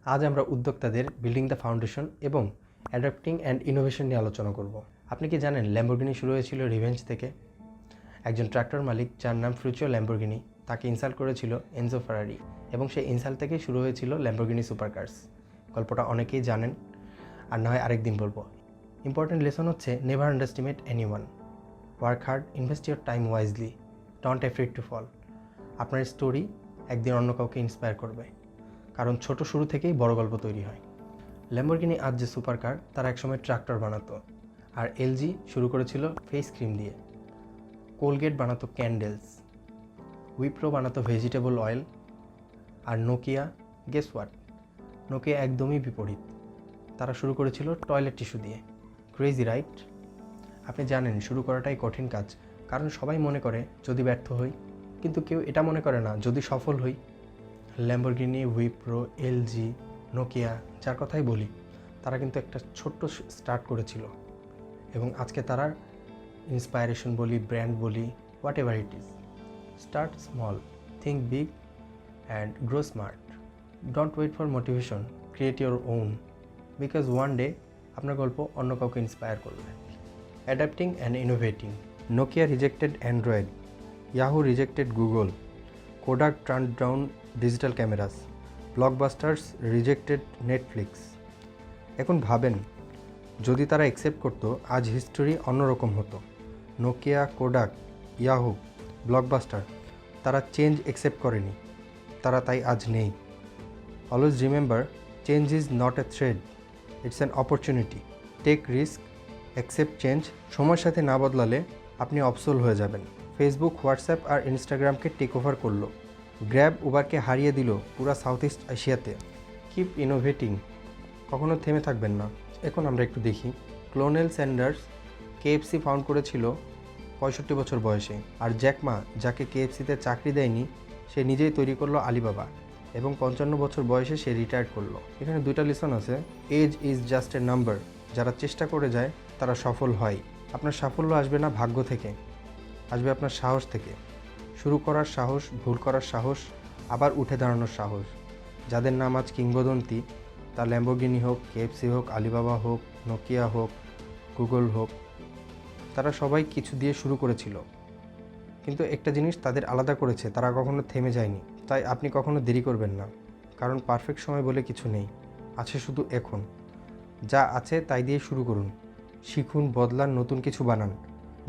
আজ আমরা উদ্যোক্তাদের বিল্ডিং দ্য ফাউন্ডেশন এবং অ্যাডাপ্টিং অ্যান্ড ইনোভেশন নিয়ে আলোচনা করব। আপনি কি জানেন ল্যাম্বরগিনি শুরু হয়েছিল রিভেঞ্জ থেকে? একজন ট্রাক্টর মালিক যার নাম ফ্রুচিও ল্যাম্বরগিনি তাকে ইনসাল্ট করেছিল এনজো ফারারি এবং সেই ইনসাল্ট থেকেই শুরু হয়েছিল ল্যাম্বরগিনি সুপারকার্স। গল্পটা অনেকেই জানেন, আর না হয় আরেকদিন বলবো। ইম্পর্টেন্ট লেসন হচ্ছে never underestimate anyone, work hard, invest your time wisely, don't afraid to fall. আপনার স্টোরি একদিন অন্য কাউকে ইন্সপায়ার করবে, কারণ ছোট শুরু থেকেই বড় গল্প তৈরি হয়। ল্যাম্বরগিনি আজ যে সুপার কার, তারা একসময় ট্রাক্টর বানাতো, আর এলজি শুরু করেছিল ফেস ক্রিম দিয়ে, কোলগেট বানাতো ক্যান্ডেলস, উইপ্রো বানাতো ভেজিটেবল অয়েল, আর নোকিয়া, গেস হোয়াট, নোকিয়া একদমই বিপরীত। তারা শুরু করেছিল টয়লেট টিস্যু দিয়ে। Crazy right? আপনি জানেন শুরু করাটাই কঠিন কাজ, কারণ সবাই মনে করে যদি ব্যর্থ হই, কিন্তু কেউ এটা মনে করে না যদি সফল হই। ল্যাম্বরগিনি, উইপ্রো, এলজি, নোকিয়া, যার কথাই বলি, তারা কিন্তু একটা ছোট্ট স্টার্ট করেছিল এবং আজকে তারা ইন্সপায়ারেশন বলি, ব্র্যান্ড বলি, whatever it is. Start small, think big and grow smart. Don't wait for motivation, create your own, because one day আপনার গল্প অন্য কাউকে ইন্সপায়ার করবে। Adapting and innovating. Nokia rejected Android, Yahoo rejected Google, Kodak turn down digital cameras, Blockbusters rejected Netflix. এখন ভাবেন, যদি তারা accept করতো, আজ হিস্টোরি অন্যরকম হতো। নোকিয়া, কোডাক, ইয়াহু, ব্লকবাস্টার, তারা চেঞ্জ অ্যাকসেপ্ট করেনি, তারা তাই আজ নেই। Always remember, change is not a threat, it's an opportunity. Take risk, accept change. সময়ের সাথে না বদলালে আপনি অবসল হয়ে যাবেন। ফেসবুক, হোয়াটসঅ্যাপ আর ইনস্টাগ্রামকে টেক ওভার করলো, গ্র্যাব উবারকে হারিয়ে দিল পুরা সাউথ ইস্ট এশিয়াতে। কিপ ইনোভেটিং, কখনো থেমে থাকবেন না। এখন আমরা একটু দেখি, ক্লোনেল স্যান্ডার্স কেএফসি ফাউন্ড করেছিল 65 বছর বয়সে, আর জ্যাক মা, যাকে কেএফসিতে চাকরি দেয়নি, সে নিজেই তৈরি করলো আলিবাবা এবং 55 বছর বয়সে সে রিটায়ার করলো। এখানে দুইটা লেসন আছে। Age is just a number. যারা চেষ্টা করে যায় তারা সফল হয়। আপনার সাফল্য আসবে না ভাগ্য থেকে, আসবে আপনার সাহস থেকে। শুরু করার সাহস, ভুল করার সাহস, আবার উঠে দাঁড়ানোর সাহস। যাদের নাম আজ কিংবদন্তি, তা ল্যাম্বরগিনি হোক, কেএফসি হোক, আলিবাবা হোক, নোকিয়া হোক, গুগল হোক, তারা সবাই কিছু দিয়ে শুরু করেছিল, কিন্তু একটা জিনিস তাদের আলাদা করেছে, তারা কখনো থেমে যায়নি। তাই আপনি কখনো দেরি করবেন না, কারণ পারফেক্ট সময় বলে কিছু নেই, আছে শুধু এখন। যা আছে তাই দিয়ে শুরু করুন, শিখুন, বদলান, নতুন কিছু বানান।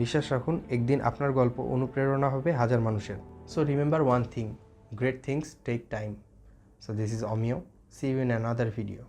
বিশ্বাস রাখুন, একদিন আপনার গল্প অনুপ্রেরণা হবে হাজার মানুষের। So remember one thing, great things take time. So this is Amiya, see you in another video.